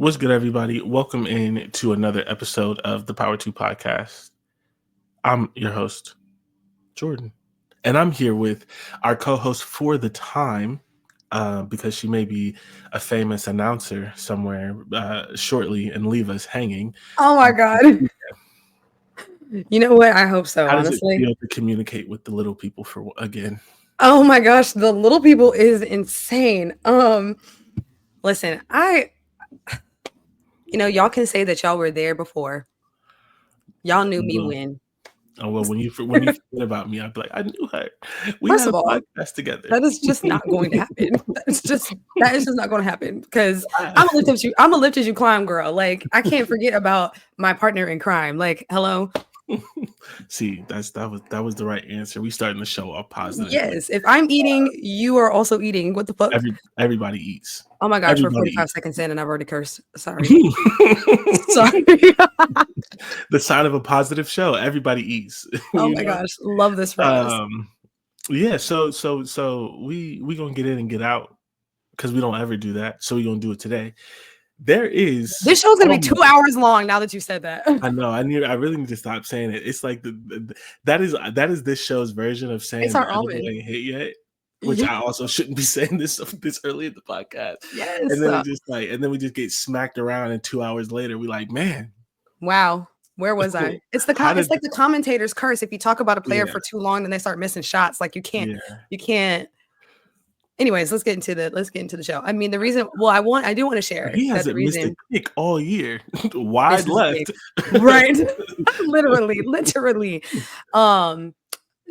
What's good, everybody? Welcome in to another episode of the Power 2 podcast. I'm your host, Jordan, and I'm here with our co-host for the time, because she may be a famous announcer somewhere shortly and leave us hanging. Oh my God. You know what? I hope so, How does it honestly. feel to communicate with the little people again? Oh my gosh, the little people is insane. Listen, y'all can say that y'all were there before. Y'all knew me Well, when. when you forget about me, I'd be like, I knew her. We First had of a all, podcast together. that is just not going to happen. That is just not going to happen because I'm a lift as you climb, girl. Like, I can't forget about my partner in crime. Like, hello. See, that was the right answer. We starting the show off positively. Yes, if I'm eating, you are also eating. What the fuck? Everybody eats. Oh my gosh, we're Everybody 45 eats. seconds in and I've already cursed. Sorry. The Sorry. sign of a positive show. Everybody eats. Oh You my know. gosh, love this for us. Yeah. So we gonna get in and get out because we don't ever do that. So we gonna do it today. There is. This show's gonna Oh be 2 my, hours long now that you said that. I know. I really need to stop saying it. It's like that is this show's version of saying It's the our other omen. ain't hit yet. Which Yeah. I also shouldn't be saying this early in the podcast. Yes. And then we just get smacked around, and 2 hours later, we like, man, Wow. Where was I? It's how it's did like the commentator's curse. If you talk about a player yeah for too long, then they start missing shots. Like you yeah can't. Anyways, let's get into the show. I mean, the reason. Well, I do want to share he that the hasn't missed a reason kick all year. Wide misses left. big, right? literally.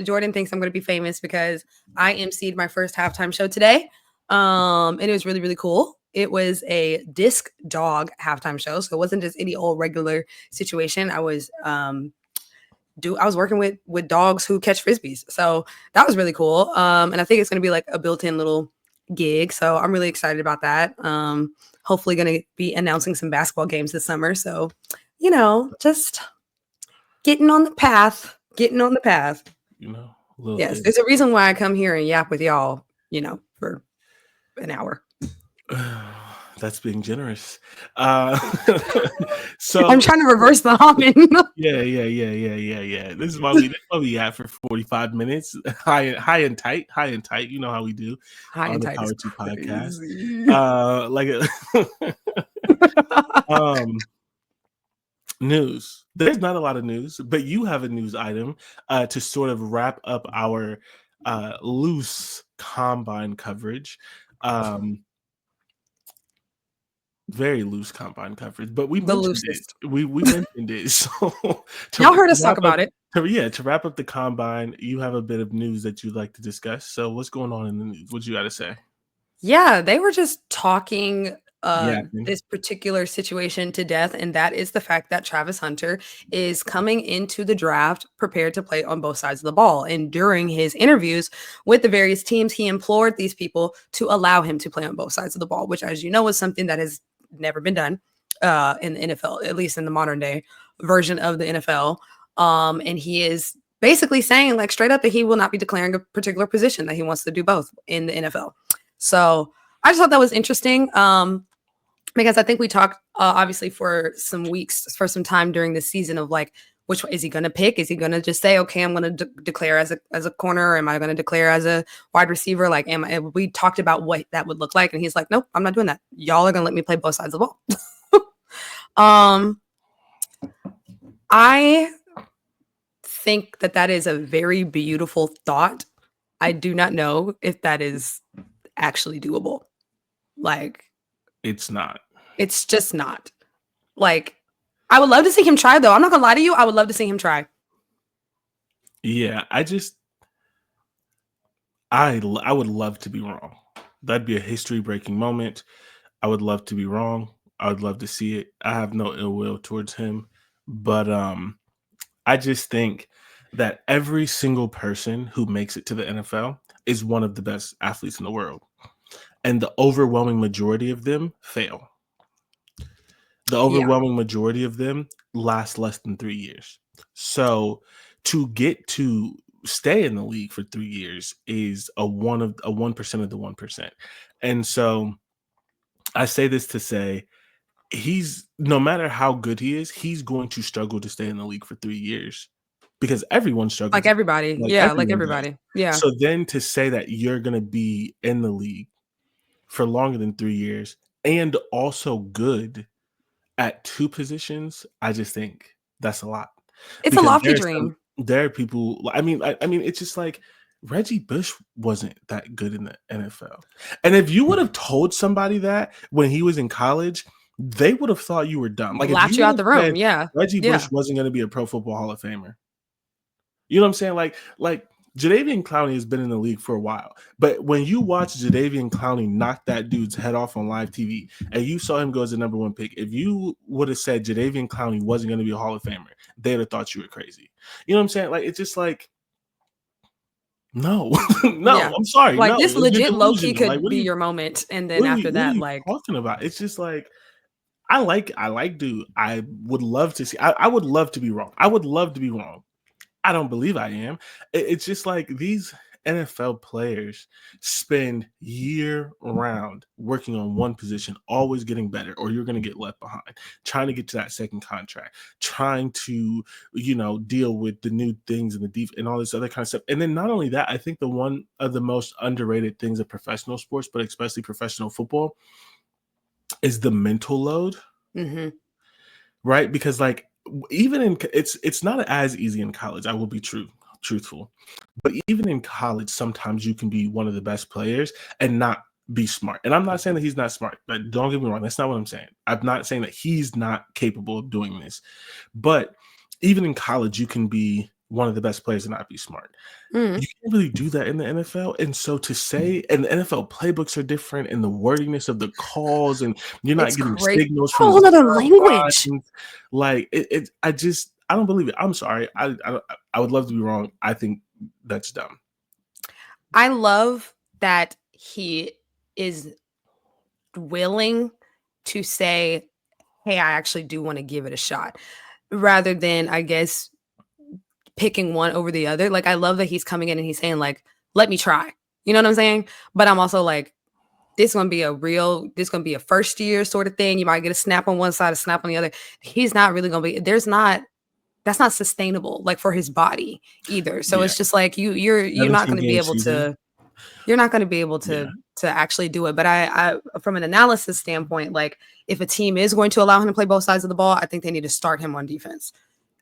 Jordan thinks I'm going to be famous because I emceed my first halftime show today. And it was really, really cool. It was a disc dog halftime show. So it wasn't just any old regular situation. I was working with dogs who catch frisbees. So that was really cool. And I think it's going to be like a built-in little gig. So I'm really excited about that. Hopefully going to be announcing some basketball games this summer. So, just getting on the path. Yes, Thing. there's a reason why I come here and yap with y'all, for an hour. That's being generous. So I'm trying to reverse the humming. Yeah. This is why we at for 45 minutes. High and tight. You know how we do High on and the tight Power is 2 podcast. News. There's not a lot of news, but you have a news item to sort of wrap up our loose combine coverage. Very loose combine coverage, but we mentioned it. We mentioned it. So y'all heard us talk about it. To wrap up the combine, you have a bit of news that you'd like to discuss. So what's going on in the news? What you got to say? Yeah, they were just talking this particular situation to death, and that is the fact that Travis Hunter is coming into the draft prepared to play on both sides of the ball. And during his interviews with the various teams, he implored these people to allow him to play on both sides of the ball, which, as you know, is something that has never been done in the NFL, at least in the modern day version of the NFL. And he is basically saying, like, straight up, that he will not be declaring a particular position, that he wants to do both in the NFL. So I just thought that was interesting. Because I think we talked obviously for some weeks, for some time during the season of like, which is he going to pick? Is he going to just say, okay, I'm going to declare as a corner? Or am I going to declare as a wide receiver? Like, we talked about what that would look like. And he's like, nope, I'm not doing that. Y'all are going to let me play both sides of the ball. I think that is a very beautiful thought. I do not know if that is actually doable. Like, it's not. It's just not. Like, I would love to see him try, though. I'm not gonna lie to you. I would love to see him try. Yeah, I would love to be wrong. That'd be a history-breaking moment. I would love to be wrong. I would love to see it. I have no ill will towards him, but I just think that every single person who makes it to the NFL is one of the best athletes in the world, and the overwhelming majority of them fail. The overwhelming majority of them last less than 3 years. So to get to stay in the league for 3 years is a 1% of the 1%. And so I say this to say, he's no matter how good he is, he's going to struggle to stay in the league for 3 years because everyone Like struggles, everybody. like, Yeah, like everyone does. everybody. Yeah. So then to say that you're gonna be in the league for longer than 3 years and also good at 2 positions, I just think that's a lot It's a because lofty dream. there are people I mean, it's just like Reggie Bush wasn't that good in the NFL, and if you would have told somebody that when he was in college, they would have thought you were dumb. Like, if Laughed you you would out the have room. said Yeah. Reggie Bush Yeah. wasn't gonna be a Pro Football Hall of Famer, you know what I'm saying? Like Jadeveon Clowney has been in the league for a while, but when you watch Jadeveon Clowney knock that dude's head off on live TV, and you saw him go as the number 1 pick, if you would have said Jadeveon Clowney wasn't going to be a Hall of Famer, they'd have thought you were crazy. You know what I'm saying? Like, it's just like, no, no, Yeah. I'm sorry, Like, no, this you're legit low key delusional. Like, could be your moment, and then after what are that, you like, talking about? It's just like I like dude. I would love to see. I would love to be wrong. I would love to be wrong. I don't believe I am. It's just like these NFL players spend year round working on one position, always getting better, or you're going to get left behind, trying to get to that second contract, trying to, deal with the new things and the deep and all this other kind of stuff. And then not only that, I think the one of the most underrated things of professional sports, but especially professional football, is the mental load, mhm. right? Because like even in it's not as easy in college. I will be truthful, but even in college, sometimes you can be one of the best players and not be smart. And I'm not saying that he's not smart, but don't get me wrong. That's not what I'm saying. I'm not saying that he's not capable of doing this. But even in college, you can be one of the best players and not be smart. Mhm. You can't really do that in the NFL. And so to say, and the NFL playbooks are different, and the wordiness of the calls, and you're not It's getting crazy. signals from the Whole other language. sidelines. Like I don't believe it. I'm sorry. I would love to be wrong. I think that's dumb. I love that he is willing to say, "Hey, I actually do wanna give it a shot," rather than, I guess, picking one over the other. Like, I love that he's coming in and he's saying, like, "Let me try." You know what I'm saying? But I'm also like, this gonna be a first year sort of thing. You might get a snap on one side, a snap on the other. He's not really gonna be that's not sustainable, like, for his body either. So Yeah. it's just like you're not 17 gonna be game able season. to you're not gonna be able Yeah. to actually do it. But I from an analysis standpoint, like, if a team is going to allow him to play both sides of the ball, I think they need to start him on defense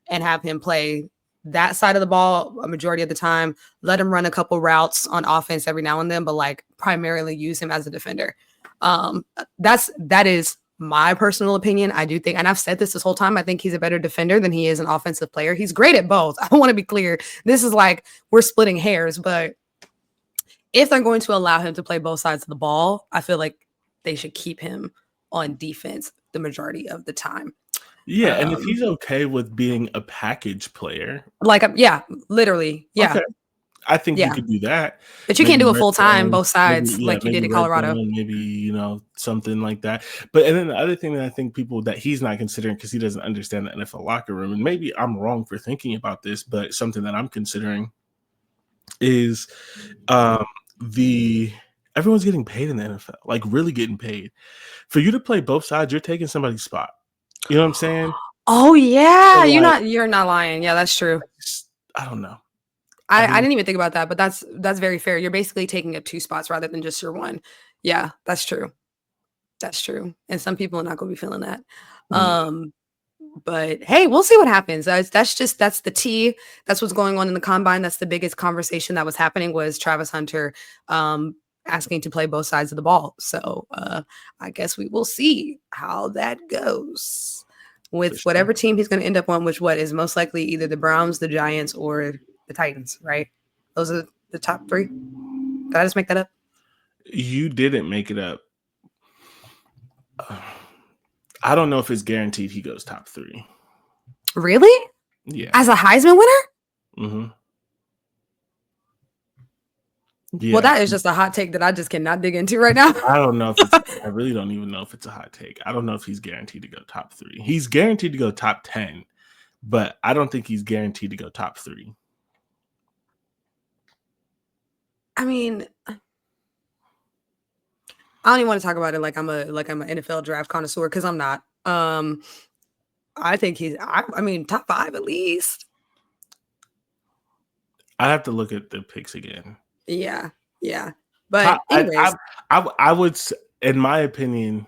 and have him play that side of the ball a majority of the time. Let him run a couple routes on offense every now and then, but like primarily use him as a defender. That is my personal opinion. I do think, and I've said this whole time, I think he's a better defender than he is an offensive player. He's great at both. I want to be clear. This is like we're splitting hairs, but if they're going to allow him to play both sides of the ball, I feel like they should keep him on defense the majority of the time. Yeah, and if Um, he's okay with being a package player, yeah, literally, yeah, okay, I think you yeah. could do that. But you can't Maybe do it red full time, zone, both sides, like you did maybe at red Colorado. zone, maybe, something like that. But and then the other thing that I think people that he's not considering because he doesn't understand the NFL locker room, and maybe I'm wrong for thinking about this, but something that I'm considering is um the everyone's getting paid in the NFL, like really getting paid. For you to play both sides, you're taking somebody's spot. You know what I'm saying? Oh, So yeah, like you're not lying. Yeah, that's true. I don't know. I I think didn't even think about that, but that's very fair. You're basically taking up 2 spots rather than just your 1. Yeah, that's true. That's true, and some people are not gonna be feeling that. yeah, Um, but hey, we'll see what happens. That's the tea. That's what's going on in the combine. That's the biggest conversation that was happening was Travis Hunter, asking to play both sides of the ball. So, I guess we will see how that goes for with sure. whatever team he's gonna end up on, which what is most likely either the Browns, the Giants, or the Titans, right? Those are the top 3. Did I just make that up? You didn't make it up. I don't know if it's guaranteed he goes top 3. Really? Yeah. As a Heisman winner? Mhm. Well, Yeah. that is just a hot take that I just cannot dig into right now. I don't know if it's I really don't even know if it's a hot take. I don't know if he's guaranteed to go top 3. He's guaranteed to go top 10, but I don't think he's guaranteed to go top 3. I mean, I don't even want to talk about it like I'm an NFL draft connoisseur because I'm not. I think I mean, top 5 at least. I have to look at the picks again. Yeah. But anyways, I would, in my opinion,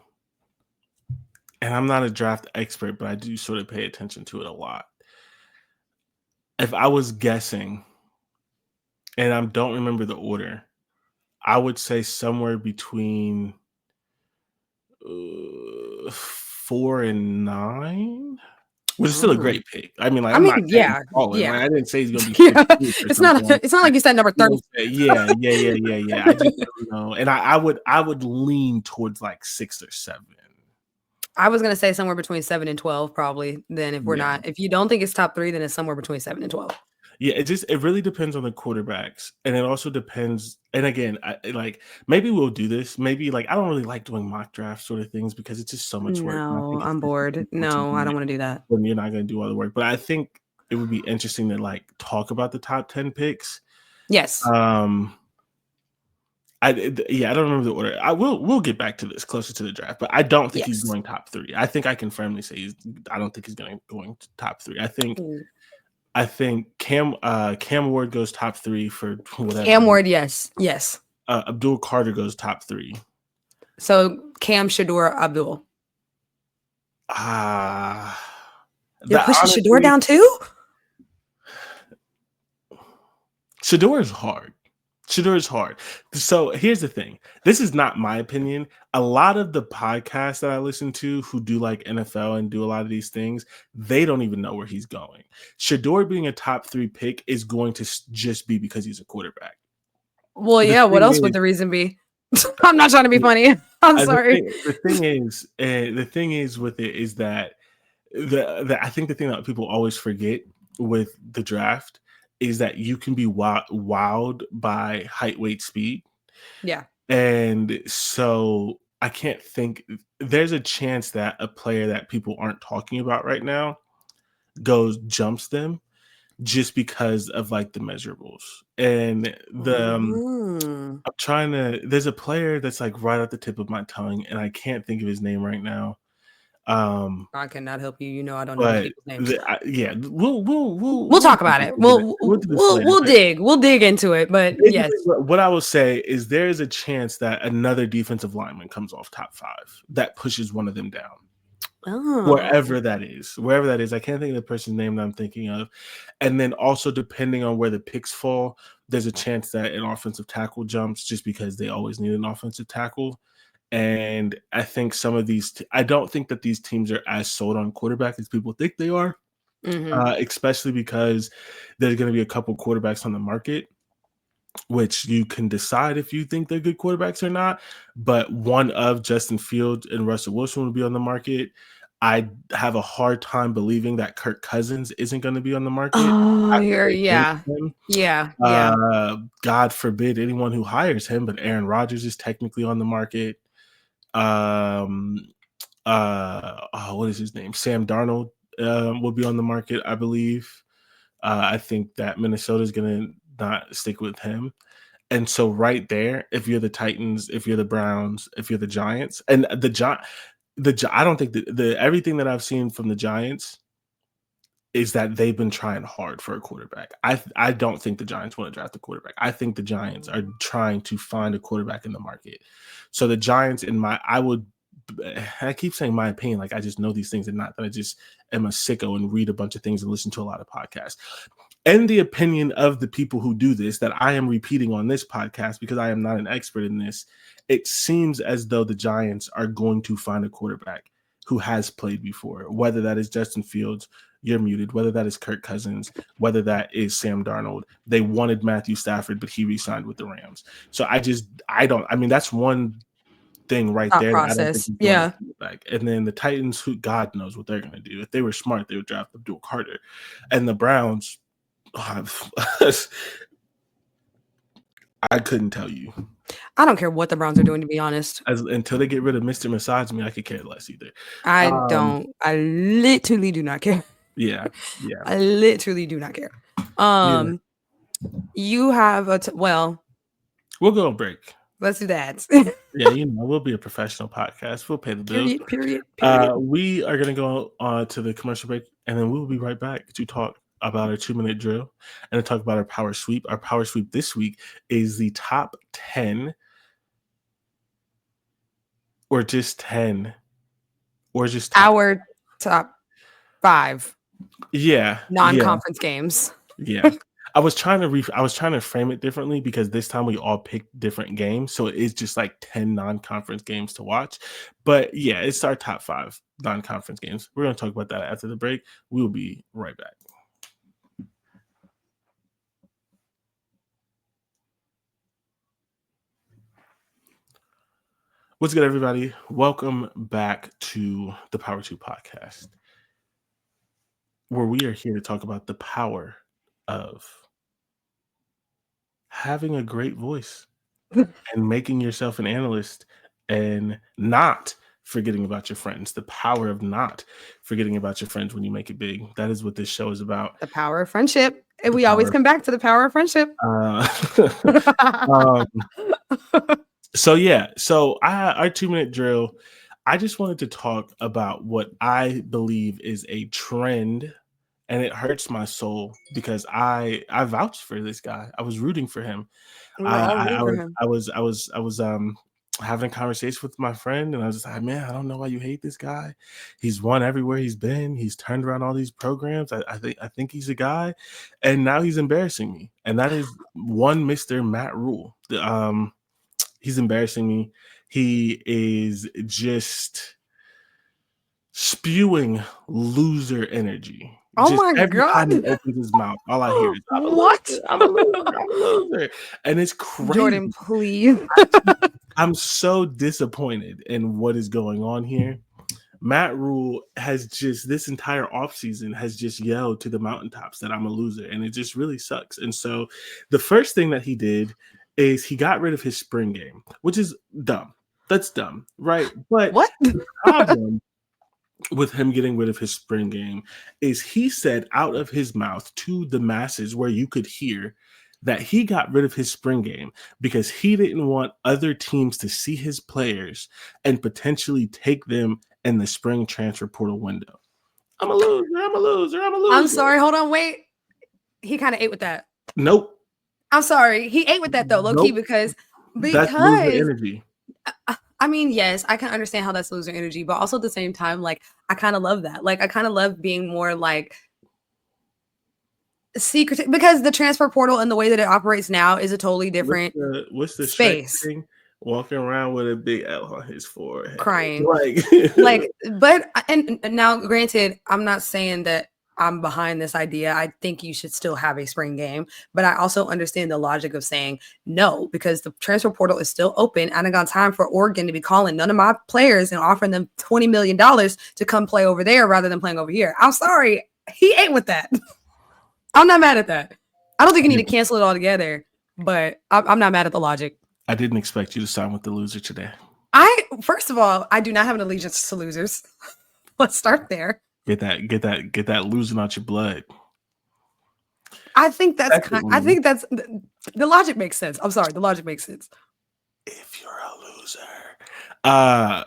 and I'm not a draft expert, but I do sort of pay attention to it a lot. If I was guessing, and I don't remember the order, I would say somewhere between 4 and 9. Which is still a great pick. I mean, like, I'm not saying yeah. Like, I didn't say he's gonna be. Yeah. It's not like you said number 30. Yeah. I just don't know. And I would lean towards like 6 or 7. I was gonna say somewhere between 7 and 12, probably. Then if you don't think it's top 3, then it's somewhere between 7 and 12. Yeah, it really depends on the quarterbacks, and it also depends. And again, maybe we'll do this. Maybe I don't really like doing mock draft sort of things because it's just so much work. No, I'm bored. No, I don't want to do that. When you're not going to do all the work, but I think it would be interesting to talk about the top 10 picks. Yes. I don't remember the order. We'll get back to this closer to the draft, but I don't think he's going top 3. I think I can firmly say I don't think he's going to top 3. I think Cam Ward goes top 3 for whatever. Cam Ward, yes. Abdul Carter goes top 3. So Cam, Shedeur, Abdul. You're pushing Shedeur down too? Shedeur is hard. So here's the thing. This is not my opinion. A lot of the podcasts that I listen to who do like NFL and do a lot of these things, they don't even know where he's going. Shedeur being a top 3 pick is going to just be because he's a quarterback. Well, yeah. What else would the reason be? I'm not trying to be funny. I'm sorry. The thing is with it is that I think the thing that people always forget with the draft is that you can be wowed by height, weight, speed. Yeah. And so I can't think there's a chance that a player that people aren't talking about right now jumps them just because of the measurables. And there's a player that's right at the tip of my tongue and I can't think of his name right now. I cannot help you. You know I don't know people's names. We'll talk about it. We'll dig into it. But yes, what I will say is there is a chance that another defensive lineman comes off top 5 that pushes one of them down. Wherever that is, I can't think of the person's name that I'm thinking of. And then also depending on where the picks fall, there's a chance that an offensive tackle jumps just because they always need an offensive tackle. And I think some of these, I don't think that these teams are as sold on quarterback as people think they are, especially because there's going to be a couple quarterbacks on the market, which you can decide if you think they're good quarterbacks or not. But one of Justin Fields and Russell Wilson will be on the market. I have a hard time believing that Kirk Cousins isn't going to be on the market. God forbid anyone who hires him, but Aaron Rodgers is technically on the market. What is his name? Sam Darnold will be on the market, I believe. I think that Minnesota is going to not stick with him. And so right there, if you're the Titans, if you're the Browns, if you're the Giants, and I don't think the everything that I've seen from the Giants is that they've been trying hard for a quarterback. I don't think the Giants want to draft a quarterback. I think the Giants are trying to find a quarterback in the market. So the Giants, I keep saying my opinion, I just know these things and not that I just am a sicko and read a bunch of things and listen to a lot of podcasts. And the opinion of the people who do this that I am repeating on this podcast because I am not an expert in this, it seems as though the Giants are going to find a quarterback who has played before, whether that is Justin Fields, you're muted, whether that is Kirk Cousins, whether that is Sam Darnold. They wanted Matthew Stafford, but he re-signed with the Rams. So that's one thing right there. Process. Yeah. And then the Titans, who God knows what they're going to do. If they were smart, they would draft Abdul Carter. And the Browns, I couldn't tell you. I don't care what the Browns are doing, to be honest. Until they get rid of Mr. Massage Me, I could care less either. I literally do not care. Yeah. I literally do not care. You have we'll go on break. Let's do that. Yeah, we'll be a professional podcast. We'll pay the bills. Period. We are going to go on to the commercial break, and then we will be right back to talk about our 2-minute drill and to talk about our power sweep. Our power sweep this week is the top 10 or just 10 or just our top 5 non-conference games. Yeah. I was trying to frame it differently because this time we all picked different games, so it's just like 10 non-conference games to watch. But yeah, it's our top 5 non-conference games. We're going to talk about that after the break. We will be right back. What's good, everybody? Welcome back to the Power 2 podcast, where we are here to talk about the power of having a great voice and making yourself an analyst and not forgetting about your friends. The power of not forgetting about your friends when you make it big. That is what this show is about. The power of friendship. And we always come back to the power of friendship. So our 2-minute drill, I just wanted to talk about what I believe is a trend. And it hurts my soul because I vouched for this guy. I was rooting for him. I was having a conversation with my friend, and I was like, man, I don't know why you hate this guy. He's won everywhere he's been. He's turned around all these programs. I think he's a guy, and now he's embarrassing me. And that is one Mr. Matt Rhule. He's embarrassing me. He is just spewing loser energy. Oh just my every God. time he opens his mouth, all I hear is, I'm a loser. And it's crazy. Jordan, please. I'm so disappointed in what is going on here. Matt Rhule has just, this entire offseason has just yelled to the mountaintops that I'm a loser. And it just really sucks. And so the first thing that he did is he got rid of his spring game, which is dumb. That's dumb, right? But what? The problem with him getting rid of his spring game is he said out of his mouth to the masses where you could hear that he got rid of his spring game because he didn't want other teams to see his players and potentially take them in the spring transfer portal window. I'm a loser. I'm sorry. Hold on. Wait. He kind of ate with that. Nope. I'm sorry. He ate with that though, low key, because that's loser energy. I mean, yes, I can understand how that's loser energy, but also at the same time, like, I kind of love that. Like, I kind of love being more like secret, because the transfer portal and the way that it operates now is a totally different what's the space. Thing? Walking around with a big L on his forehead, crying, like, but and now, granted, I'm not saying that I'm behind this idea. I think you should still have a spring game, but I also understand the logic of saying no, because the transfer portal is still open. I don't got time for Oregon to be calling none of my players and offering them $20 million to come play over there rather than playing over here. I'm sorry. He ate with that. I'm not mad at that. I don't think you need to cancel it altogether, but I'm not mad at the logic. I didn't expect you to sign with the loser today. First of all, I do not have an allegiance to losers. Let's start there. Get that losing out your blood. I think that's the logic makes sense. I'm sorry, the logic makes sense. If you're a loser,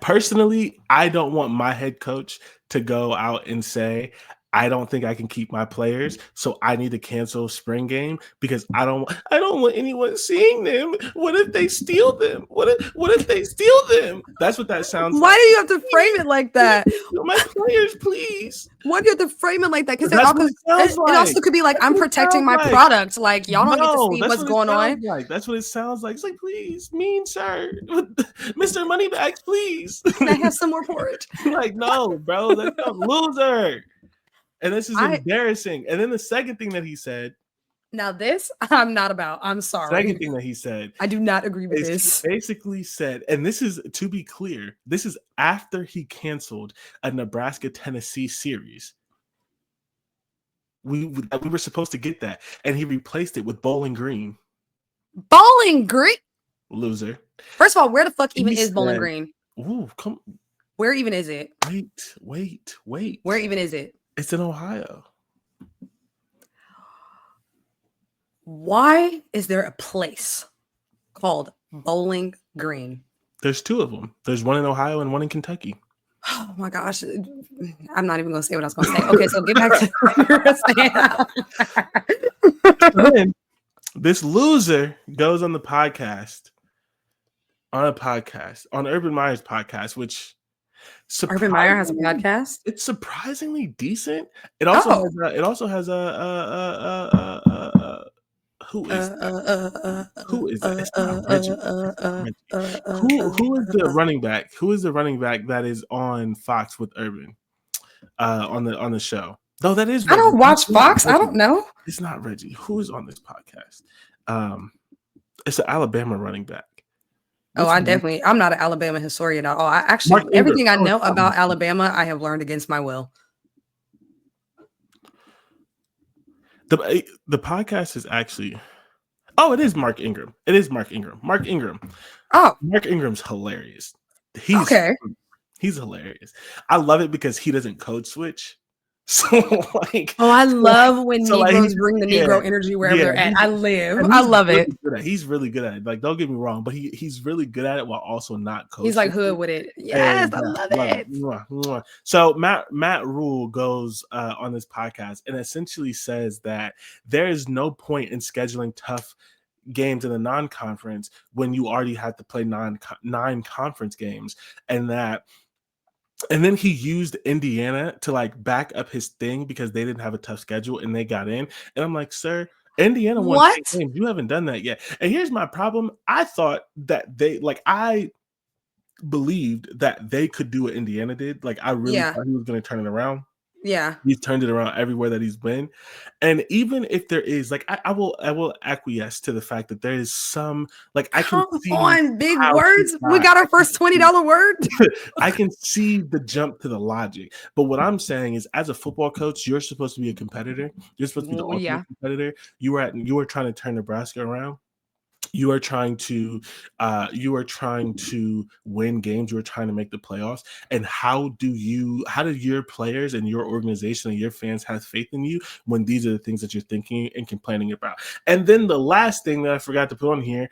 personally, I don't want my head coach to go out and say, I don't think I can keep my players, so I need to cancel spring game because I don't want anyone seeing them. What if they steal them? What if they steal them? That's what that sounds like. Why do you have to frame it like that? My players, please. Why do you have to frame it like that? Because it also could be like, I'm protecting my product. Like, y'all don't get to see what's going on. Like, that's what it sounds like. It's like, please, mean sir, Mr. Moneybags, please. Can I have some more porridge? Like, no, bro, that's a loser. And this is embarrassing. And then the second thing that he said. Now this, I'm not about. I'm sorry. Second thing that he said. I do not agree with this. He basically said, and this is, to be clear, this is after he canceled a Nebraska-Tennessee series. We were supposed to get that. And he replaced it with Bowling Green. Bowling Green? Loser. First of all, where the fuck even is Bowling Green? Ooh, come. Where even is it? Wait. Where even is it? It's in Ohio. Why is there a place called Bowling Green? There's two of them. There's one in Ohio and one in Kentucky. Oh my gosh. I'm not even going to say what I was going to say. Okay, so get back to what you were saying. Then this loser goes on the podcast, on Urban Meyer's podcast, which Urban Meyer has a podcast. It's surprisingly decent. It also has who is that? Who is that? It's not Reggie. Who is the running back? Who is the running back that is on Fox with Urban on the show? No, that is Reggie. I don't watch Fox. I don't know. It's not Reggie. Who is on this podcast? It's an Alabama running back. I'm not an Alabama historian at all. I actually, everything I know about Alabama, I have learned against my will. The podcast is actually, it is Mark Ingram. It is Mark Ingram. Mark Ingram. Oh, Mark Ingram's hilarious. He's hilarious. I love it because he doesn't code switch. So I love when Negroes bring the Negro energy wherever they're at. I love it. He's really good at it. Like, don't get me wrong, but he's really good at it while also not coaching. He's like hood with it. Yes, I love it. So Matt Rule goes on this podcast and essentially says that there is no point in scheduling tough games in the non-conference when you already have to play 9 conference games, and then he used Indiana to like back up his thing because they didn't have a tough schedule and they got in. And I'm like, sir, Indiana won 8 games. You haven't done that yet. And here's my problem. I thought that I believed that they could do what Indiana did. Like, I really thought he was going to turn it around. Yeah, he's turned it around everywhere that he's been. And even if there is, like, I will acquiesce to the fact that there is some, like, I can see on big words. We got our first $20 word. I can see the jump to the logic. But what I'm saying is, as a football coach, you're supposed to be a competitor. You're supposed to be the ultimate competitor. You were trying to turn Nebraska around. You are trying to win games. You are trying to make the playoffs. And how do your players and your organization and your fans have faith in you when these are the things that you're thinking and complaining about? And then the last thing that I forgot to put on here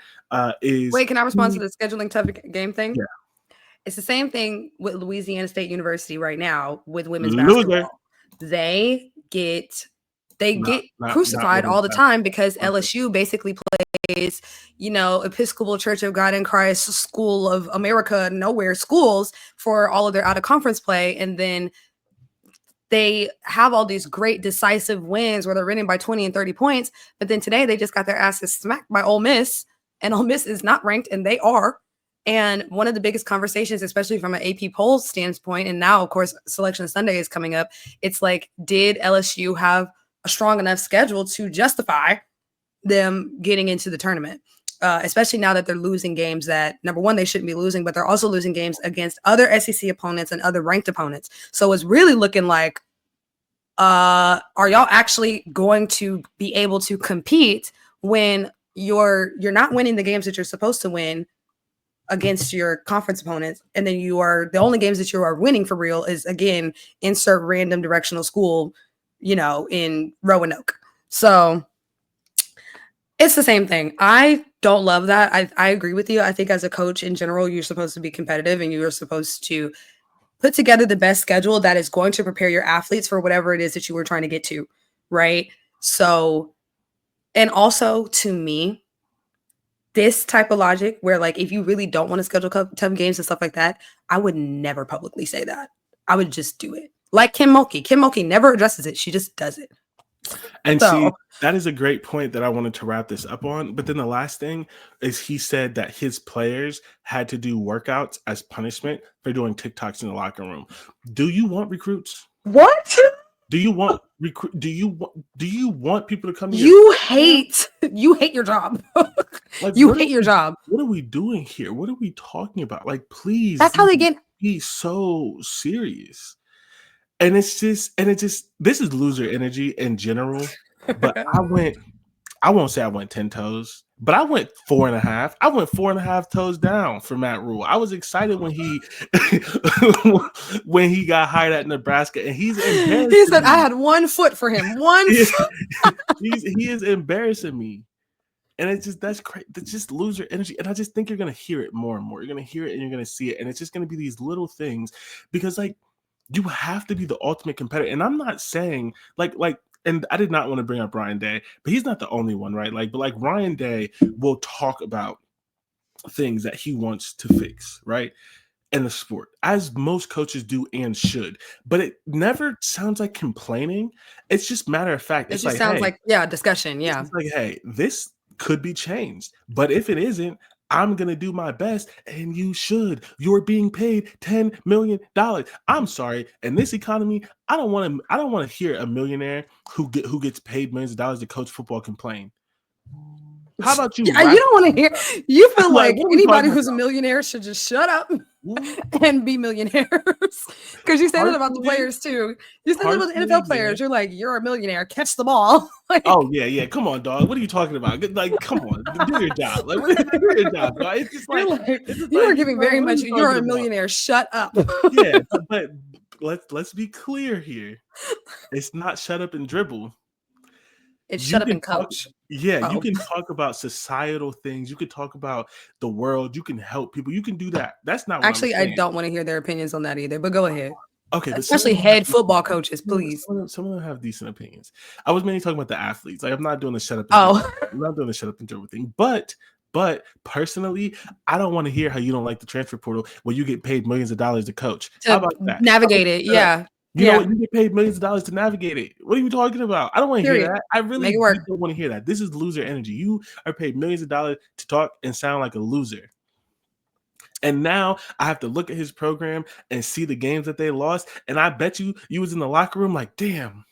is, wait, can I respond to the scheduling tough game thing? Yeah. It's the same thing with Louisiana State University right now with women's basketball. They get crucified all the time because LSU basically plays, Episcopal Church of God in Christ, School of America, nowhere schools for all of their out of conference play. And then they have all these great decisive wins where they're winning by 20 and 30 points. But then today they just got their asses smacked by Ole Miss, and Ole Miss is not ranked and they are. And one of the biggest conversations, especially from an AP poll standpoint, and now, of course, Selection Sunday is coming up. It's like, did LSU have a strong enough schedule to justify them getting into the tournament, especially now that they're losing games that, number one, they shouldn't be losing, but they're also losing games against other SEC opponents and other ranked opponents. So it's really looking like, are y'all actually going to be able to compete when you're not winning the games that you're supposed to win against your conference opponents, and then the only games that you are winning for real is, again, insert random directional school, in Roanoke. So it's the same thing. I don't love that. I agree with you. I think as a coach in general, you're supposed to be competitive and you're supposed to put together the best schedule that is going to prepare your athletes for whatever it is that you were trying to get to, right? So, and also to me, this type of logic where, like, if you really don't want to schedule tough games and stuff like that, I would never publicly say that. I would just do it. Like Kim Mulkey. Kim Mulkey never addresses it. She just does it. And see, that is a great point that I wanted to wrap this up on. But then the last thing is, he said that his players had to do workouts as punishment for doing TikToks in the locker room. Do you want recruits? What? Do you want do you want people to come here? You hate your job. Like, you hate your job. What are we doing here? What are we talking about? Like, please. That's how they get. Be so serious. And this is loser energy in general. But I won't say I went 10 toes, But I went 4.5. I went 4.5 toes down for Matt Rule. I was excited when he when he got hired at Nebraska, and he's embarrassing. He said, "I had 1 foot for him. 1 foot." He is embarrassing me. And it's just, that's crazy. That's just loser energy. And I just think you're going to hear it more and more. You're going to hear it and you're going to see it. And it's just going to be these little things, because like you have to be the ultimate competitor. And I'm not saying like, and I did not want to bring up Ryan Day, but he's not the only one, right? Like, but like Ryan Day will talk about things that he wants to fix, right? In the sport, as most coaches do and should, but it never sounds like complaining. It's just matter of fact. It just sounds like, yeah, discussion. Yeah. It's like, hey, this could be changed, but if it isn't, I'm gonna do my best, and you should. You're being paid $10 million. I'm sorry, in this economy, I don't want to hear a millionaire who gets paid millions of dollars to coach football complain. How about you? Yeah, you don't want to hear. You feel like anybody who's a millionaire should just shut up and be millionaires. Because you said it about the players too. You said it about the NFL players. You're like, you're a millionaire. Catch the ball. Like, oh yeah. Come on, dog. What are you talking about? Like, come on, do your job. Like, do your job, dog. It's just like, you are giving very much. You're a millionaire. Shut up. Yeah, but let's be clear here. It's not shut up and dribble. It's shut up and coach. You can talk about societal things. You can talk about the world. You can help people. You can do that. That's not what actually. I don't want to hear their opinions on that either. But go ahead. Okay, especially head football coaches, please. Some of them have decent opinions. I was mainly talking about the athletes. Like, I'm not doing the shut up. I'm not doing the shut up and dribble thing. But personally, I don't want to hear how you don't like the transfer portal when you get paid millions of dollars to coach. How about that? Navigate it. Yeah. You know what? You get paid millions of dollars to navigate it. What are you talking about? I don't want to hear that. I really don't want to hear that. This is loser energy. You are paid millions of dollars to talk and sound like a loser. And now I have to look at his program and see the games that they lost. And I bet you was in the locker room like, damn,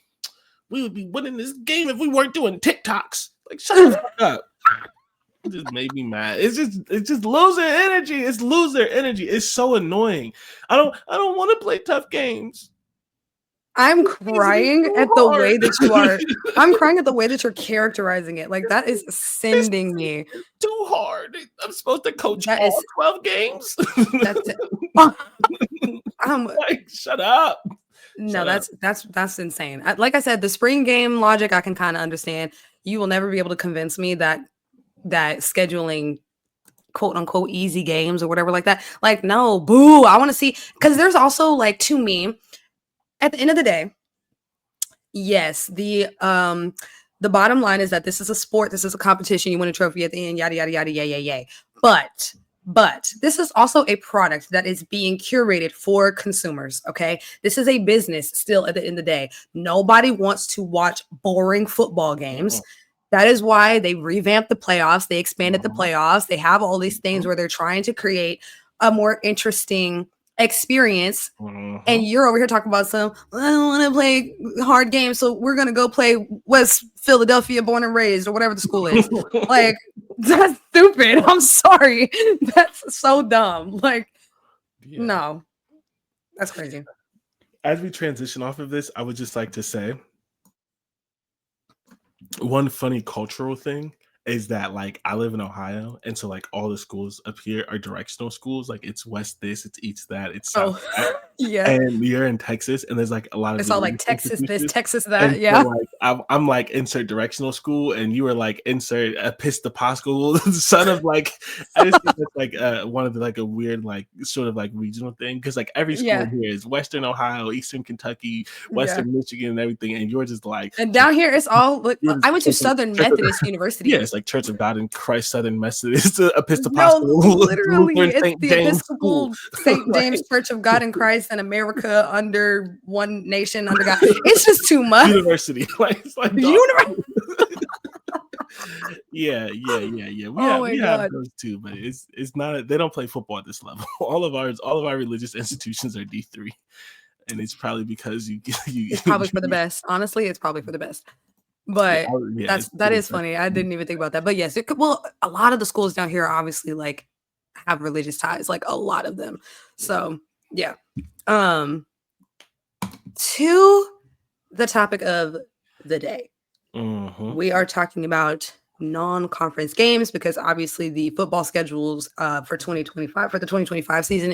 we would be winning this game if we weren't doing TikToks. Like, shut the fuck up. It just made me mad. It's just loser energy. It's loser energy. It's so annoying. I don't want to play tough games. I'm crying at the way that you are. I'm crying at the way that you're characterizing it. Like, that is sending me. It's too hard. I'm supposed to coach all 12 games. That's it. Like, shut up. No, that's insane. Like I said, the spring game logic I can kind of understand. You will never be able to convince me that scheduling quote unquote easy games or whatever like that. Like, no, boo. I want to see, because there's also, like, to me, at the end of the day, yes, the bottom line is that this is a sport, this is a competition, you win a trophy at the end, yada yada yada, yay. But this is also a product that is being curated for consumers, okay? This is a business still at the end of the day. Nobody wants to watch boring football games. That is why they revamped the playoffs, they expanded the playoffs, they have all these things where they're trying to create a more interesting experience. And you're over here talking about I don't want to play hard games, so we're gonna go play West Philadelphia born and raised or whatever the school is. Like, that's stupid. I'm sorry. That's so dumb. Like, no, that's crazy. As we transition off of this, I would just like to say one funny cultural thing is that, like, I live in Ohio, and so, like, all the schools up here are directional schools. Like, it's west this, it's east that, it's south that. Yeah. And you're in Texas, and there's, like, a lot of it's all like Texas this, Texas that. And yeah. So, like, I'm like insert directional school, and you were like insert Episcopal, son of, like, I just think it's like one of the, like, a weird, like, sort of like regional thing, because like every school here is Western Ohio, Eastern Kentucky, Western Michigan, and everything, and yours is like, and down here it's all like, I went to Southern Methodist University. Yeah, it's like Church of God in Christ, Southern Methodist, Episcopal. No, literally, it's the Episcopal St. James Church of God in Christ and America under one nation under God. It's just too much. University, like, it's like university. Yeah. We have those too, but it's not. They don't play football at this level. All of our religious institutions are D3, and it's probably because you. It's probably for the best. Honestly, it's probably for the best. But that is funny. I didn't even think about that. But yes, a lot of the schools down here obviously like have religious ties, like a lot of them. So yeah. To the topic of the day, we are talking about non-conference games because obviously the football schedules for 2025 for the 2025 season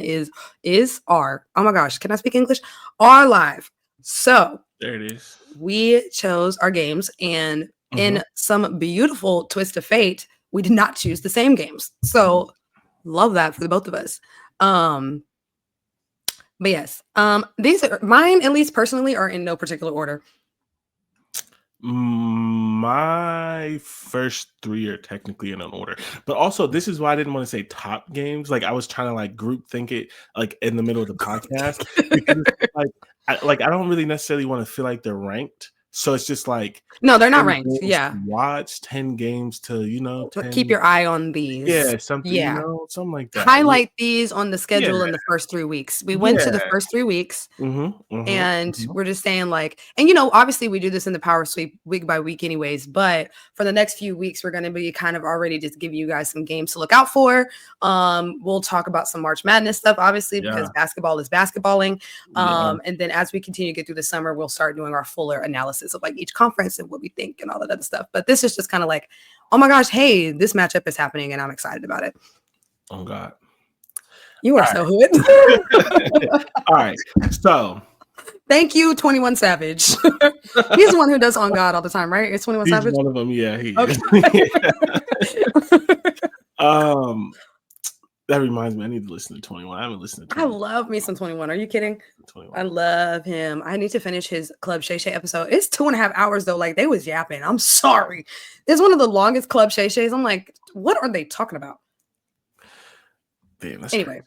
are oh my gosh, can I speak English? Are live. So there it is. We chose our games, and in some beautiful twist of fate, we did not choose the same games. So love that for the both of us. But yes, these are mine, at least personally, are in no particular order. My first 3 are technically in an order, but also this is why I didn't want to say top games. Like I was trying to like group think it like in the middle of the podcast because I don't really necessarily want to feel like they're ranked. So it's just like no, they're not ranked. Yeah, watch 10 games to 10, keep your eye on these. Yeah, something something like that. Highlight these on the schedule in the first 3 weeks. We went to the first 3 weeks, and we're just saying like, and obviously we do this in the Power Sweep week by week, anyways. But for the next few weeks, we're going to be kind of already just give you guys some games to look out for. We'll talk about some March Madness stuff, obviously, because basketball is basketballing. And then as we continue to get through the summer, we'll start doing our fuller analysis of like each conference and what we think and all that other stuff. But this is just kind of like, oh my gosh, hey, this matchup is happening and I'm excited about it. Oh God. You are so hood. All right. So thank you, 21 Savage. He's the one who does On God all the time, right? It's 21 Savage. One of them, yeah. He is. That reminds me, I need to listen to 21. I haven't listened to 21. I love me some 21. Are you kidding? 21. I love him. I need to finish his Club Shay Shay episode. It's 2.5 hours though. Like they was yapping. I'm sorry. It's one of the longest Club Shay Shays. I'm like, what are they talking about? Damn, anyway,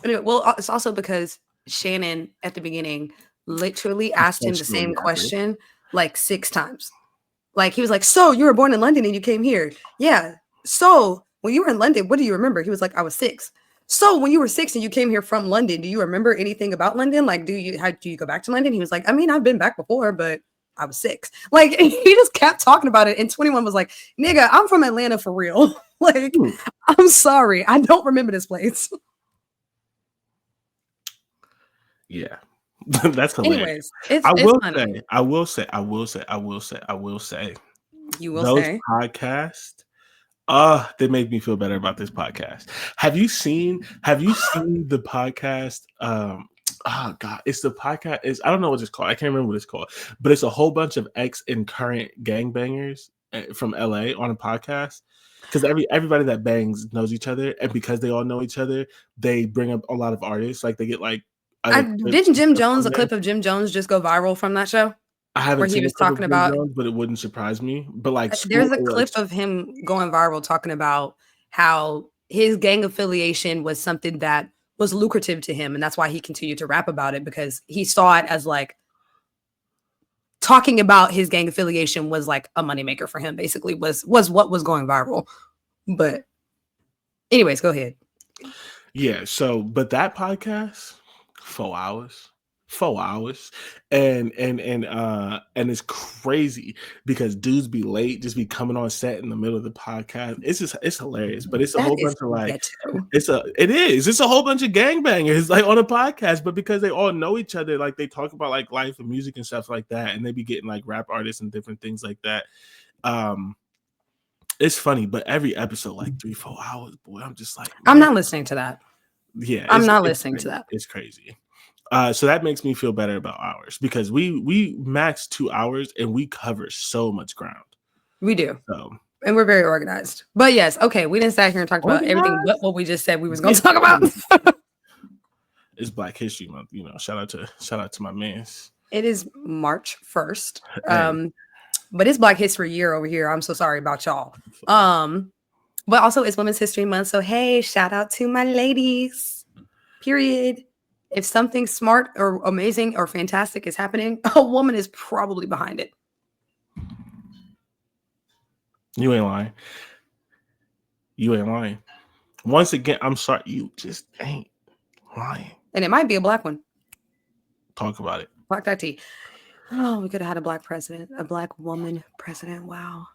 well, it's also because Shannon at the beginning literally asked him the same question like 6 times. Like he was like, so you were born in London and you came here. Yeah. So when you were in London, what do you remember? He was like, I was 6. So when you were 6 and you came here from London, do you remember anything about London? Like, do you go back to London? He was like, I mean, I've been back before, but I was 6. Like he just kept talking about it. And 21 was like, nigga, I'm from Atlanta for real. Like, I'm sorry. I don't remember this place. Yeah. That's hilarious. Anyways, I will say. You will say podcasts. They make me feel better about this podcast. Have you seen the podcast? Oh God, it's the podcast. I don't know what it's called. I can't remember what it's called, but it's a whole bunch of ex and current gangbangers from LA on a podcast. Because everybody that bangs knows each other, and because they all know each other, they bring up a lot of artists. Like they get like. Didn't Jim Jones, a clip of Jim Jones, just go viral from that show? I haven't where he was talking about, Jones, but it wouldn't surprise me. But like, there's a clip of him going viral talking about how his gang affiliation was something that was lucrative to him, and that's why he continued to rap about it, because he saw it as like talking about his gang affiliation was like a moneymaker for him. Basically, was what was going viral. But anyways, go ahead. Yeah. So, but that podcast. 4 hours and it's crazy because dudes be late, just be coming on set in the middle of the podcast. It's hilarious, but it's a whole bunch of like it's a whole bunch of gangbangers like on a podcast, but because they all know each other, like they talk about like life and music and stuff like that, and they be getting like rap artists and different things like that. It's funny, but every episode like 3-4 hours, boy, I'm just like, I'm not listening to that. Yeah, I'm not listening to that. It's crazy. So that makes me feel better about ours because we max 2 hours and we cover so much ground. We do. And we're very organized. But yes, okay, we didn't sit here and talk about everything but what we just said we was going to talk about. It's Black History Month, shout out to my mans. It is March 1st. But it's Black History Year over here. I'm so sorry about y'all. But also it's Women's History Month. So, hey, shout out to my ladies, period. If something smart or amazing or fantastic is happening, a woman is probably behind it. You ain't lying. Once again, I'm sorry. You just ain't lying. And it might be a Black one. Talk about it. Black IT. Oh, we could have had a Black president, a Black woman president. Wow.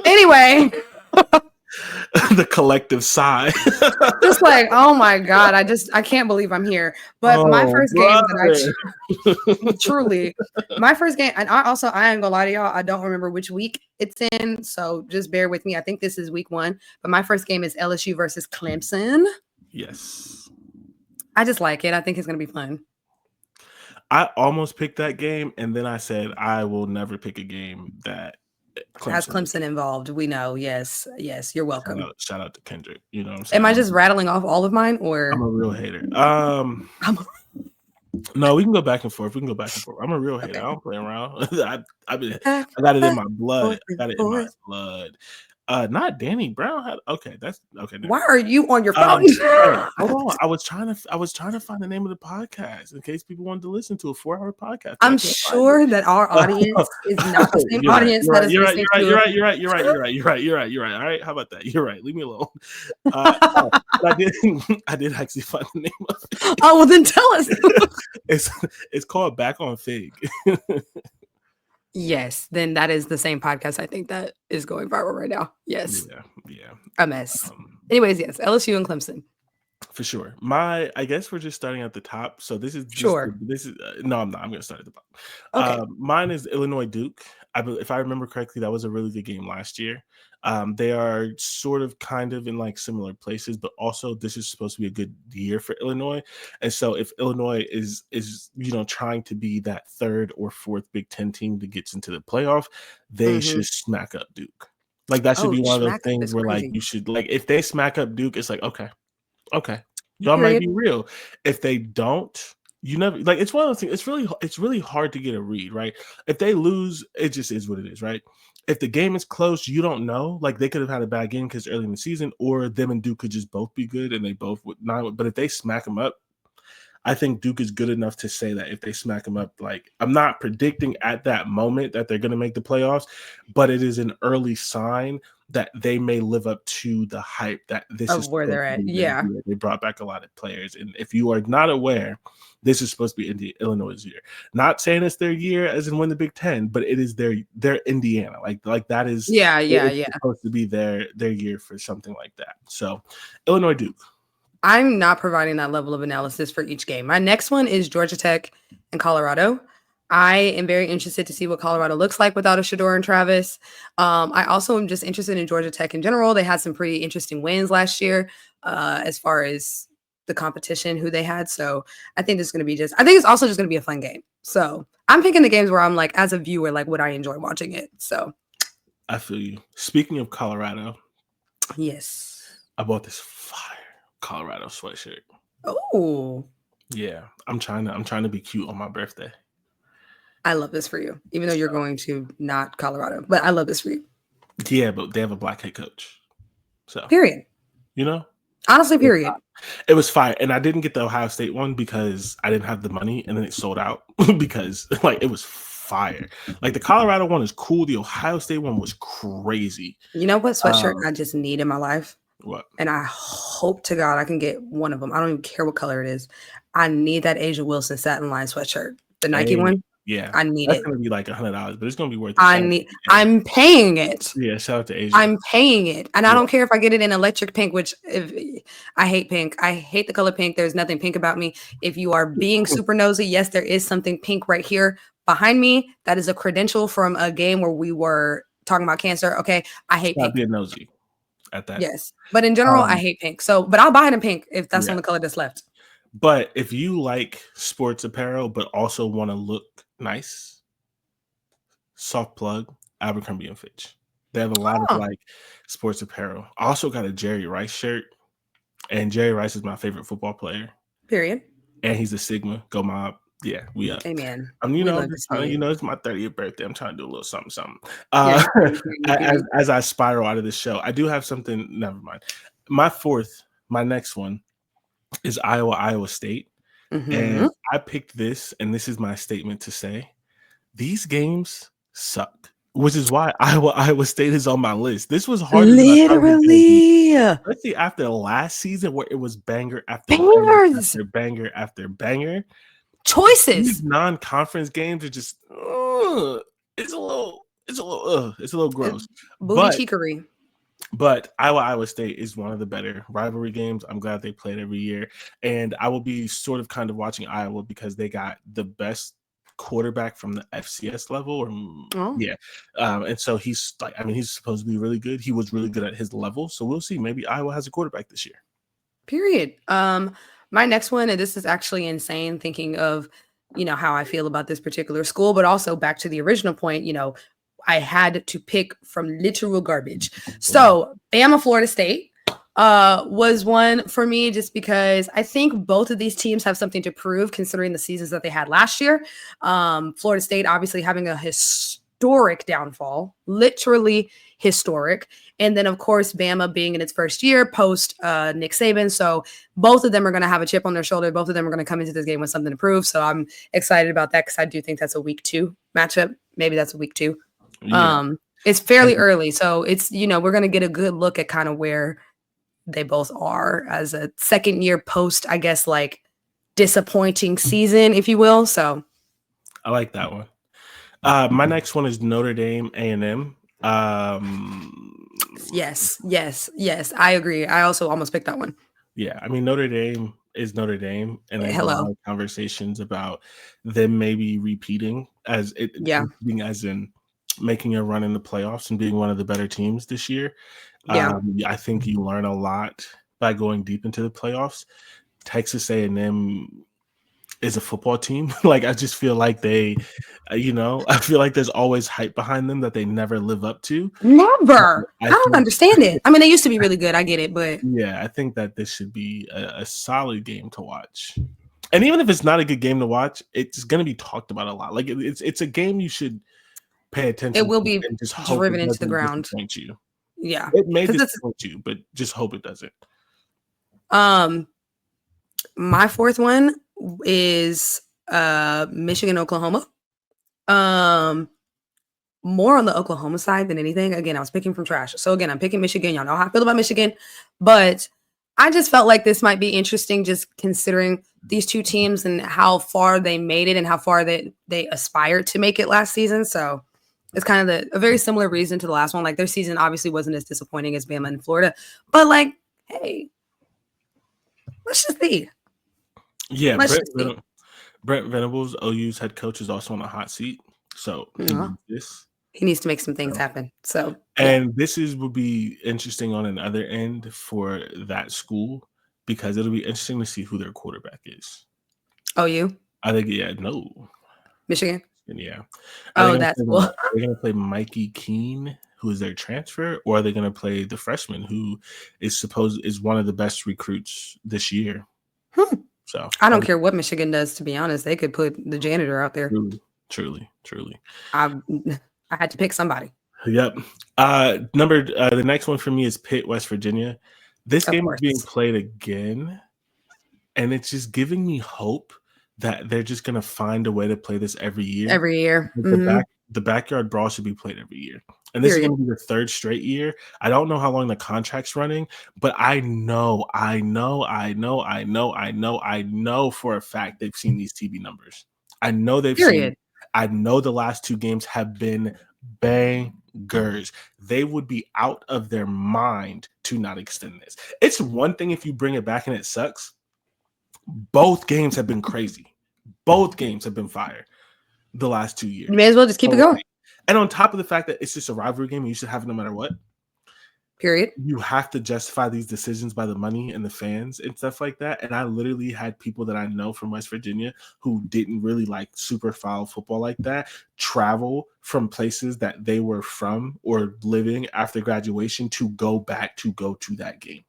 Anyway, the collective sigh. Just like, oh my God, I can't believe I'm here. But my first game that truly, my first game, and I ain't gonna lie to y'all, I don't remember which week it's in, so just bear with me. I think this is week 1, but my first game is LSU versus Clemson. Yes. I just like it. I think it's gonna be fun. I almost picked that game, and then I said I will never pick a game that has Clemson involved. We know. Yes. You're welcome. Shout out to Kendrick. You know what I'm saying? Am I just rattling off all of mine, or I'm a real hater? No, we can go back and forth. I'm a real hater. Okay. I don't play around. I got it in my blood. Not Danny Brown. That's okay. Why are you on your phone? Hold on. I was trying to find the name of the podcast in case people wanted to listen to a 4-hour podcast. I'm sure that our audience is not the same audience that is listening to. You're right. All right. How about that? You're right. Leave me alone. I did actually find the name of it. Oh, well then tell us. It's called Back on Fig. Yes, then that is the same podcast I think that is going viral right now. Yes. Yeah. A mess. Anyways, yes, LSU and Clemson. For sure. I guess we're just starting at the top. So this is no, I'm not. I'm going to start at the bottom. Okay. Mine is Illinois Duke. If I remember correctly, that was a really good game last year. They are sort of kind of in like similar places, but also this is supposed to be a good year for Illinois. And so if Illinois is trying to be that 3rd or 4th Big Ten team that gets into the playoff, they should smack up Duke. Like that should be one of those things where like you should like if they smack up Duke, it's like okay, y'all might be real. If they don't, you never like it's one of those things. It's really hard to get a read, right? If they lose, it just is what it is, right? If the game is close, you don't know. Like they could have had a bad game because early in the season, or them and Duke could just both be good and they both would not. But if they smack them up, I think Duke is good enough to say that if they smack them up, like I'm not predicting at that moment that they're going to make the playoffs, but it is an early sign that they may live up to the hype that this is where they're at. Yeah. They brought back a lot of players. And if you are not aware, this is supposed to be Illinois' year. Not saying it's their year as in win the Big Ten, but it is their Indiana. Like that is supposed to be their year for something like that. So Illinois Duke. I'm not providing that level of analysis for each game. My next one is Georgia Tech and Colorado. I am very interested to see what Colorado looks like without a Shedeur and Travis. I also am just interested in Georgia Tech in general. They had some pretty interesting wins last year as far as the competition, who they had. So I think it's also just going to be a fun game. So I'm picking the games where I'm like, as a viewer, like, would I enjoy watching it? So I feel you. Speaking of Colorado. Yes. I bought this fire Colorado sweatshirt. Oh. Yeah. I'm trying to be cute on my birthday. I love this for you, even though you're going to not Colorado, but I love this for you. Yeah, but they have a black head coach. So period. Honestly, period. It was fire. And I didn't get the Ohio State one because I didn't have the money, and then it sold out because like it was fire. Like the Colorado one is cool. The Ohio State one was crazy. You know what sweatshirt I just need in my life? What? And I hope to God I can get one of them. I don't even care what color it is. I need that A'ja Wilson satin line sweatshirt. The Nike one. Yeah. I need That's it. That's going to be like $100, but it's going to be worth it. I'm paying it. Yeah, shout out to A'ja. I'm paying it. And I don't care if I get it in electric pink, which I hate pink. I hate the color pink. There's nothing pink about me. If you are being super nosy, yes, there is something pink right here behind me. That is a credential from a game where we were talking about cancer. Okay. I hate pink. Being nosy at that. Yes. But in general, I hate pink. But I'll buy it in pink if that's the only color that's left. But if you like sports apparel, but also want to look nice, soft plug, Abercrombie & Fitch. They have a lot of like sports apparel. I also got a Jerry Rice shirt, and Jerry Rice is my favorite football player. Period. And he's a Sigma. Go Mob. Yeah, we up. Amen. It's my 30th birthday. I'm trying to do a little something. As I spiral out of this show, I do have something. Never mind. My next one is Iowa State. Mm-hmm. And I picked this, and this is my statement to say, these games suck, which is why Iowa State is on my list. This was hard. Literally. Especially after last season where it was banger after banger after banger. Choices. These non-conference games are just it's a little gross. Booty cheekery. But Iowa State is one of the better rivalry games. I'm glad they play it every year. And I will be sort of kind of watching Iowa because they got the best quarterback from the FCS level. Or yeah. And so he's like, I mean, he's supposed to be really good. He was really good at his level. So we'll see. Maybe Iowa has a quarterback this year. Period. My next one, and this is actually insane thinking of, how I feel about this particular school, but also back to the original point, I had to pick from literal garbage. So Bama, Florida State was one for me just because I think both of these teams have something to prove considering the seasons that they had last year. Florida State obviously having a historic downfall, literally historic. And then, of course, Bama being in its first year post Nick Saban. So both of them are going to have a chip on their shoulder. Both of them are going to come into this game with something to prove. So I'm excited about that because I do think that's a week 2 matchup. Maybe that's a week 2. Yeah. It's fairly early. So it's, we're going to get a good look at kind of where they both are as a second year post, I guess, like disappointing season, if you will. So I like that one. My next one is Notre Dame A&M. Yes. I agree. I also almost picked that one. Yeah. I mean, Notre Dame is Notre Dame. And there's a lot of conversations about them maybe repeating repeating as in making a run in the playoffs and being one of the better teams this year. Yeah. I think you learn a lot by going deep into the playoffs. Texas A&M is a football team. Like, I just feel like they, I feel like there's always hype behind them that they never live up to. Never. I don't understand it. I mean, they used to be really good. I get it, but yeah, I think that this should be a solid game to watch. And even if it's not a good game to watch, it's going to be talked about a lot. Like, it's a game you should pay attention. It will be just driven into the ground. You. Yeah, it may disappoint you, but just hope it doesn't. My fourth one is Michigan, Oklahoma. More on the Oklahoma side than anything. Again, I was picking from trash. So again, I'm picking Michigan. Y'all know how I feel about Michigan, but I just felt like this might be interesting just considering these two teams and how far they made it and how far they aspired to make it last season. So it's kind of a very similar reason to the last one. Like, their season obviously wasn't as disappointing as Bama and Florida, but like, hey, let's just see. Yeah, Brent Venables, OU's head coach, is also on a hot seat. So he needs to make some things happen. So this would be interesting on another end for that school because it'll be interesting to see who their quarterback is. OU? I think Michigan? Yeah. That's cool. Are they going to play Mikey Keene, who is their transfer, or are they going to play the freshman who is one of the best recruits this year? So I don't care what Michigan does, to be honest. They could put the janitor out there. Truly. I had to pick somebody. Yep. The next one for me is Pitt, West Virginia. This game is being played again, and it's just giving me hope that they're just going to find a way to play this every year. The backyard brawl should be played every year. And this is going to be the third straight year. I don't know how long the contract's running, but I know for a fact they've seen these TV numbers. I know they've seen. I know the last 2 games have been bangers. They would be out of their mind to not extend this. It's one thing if you bring it back and it sucks. Both games have been crazy. Both games have been fire the last 2 years. You may as well just keep it going. And on top of the fact that it's just a rivalry game, and you should have it no matter what. Period. You have to justify these decisions by the money and the fans and stuff like that. And I literally had people that I know from West Virginia who didn't really like super foul football like that travel from places that they were from or living after graduation to go to that game.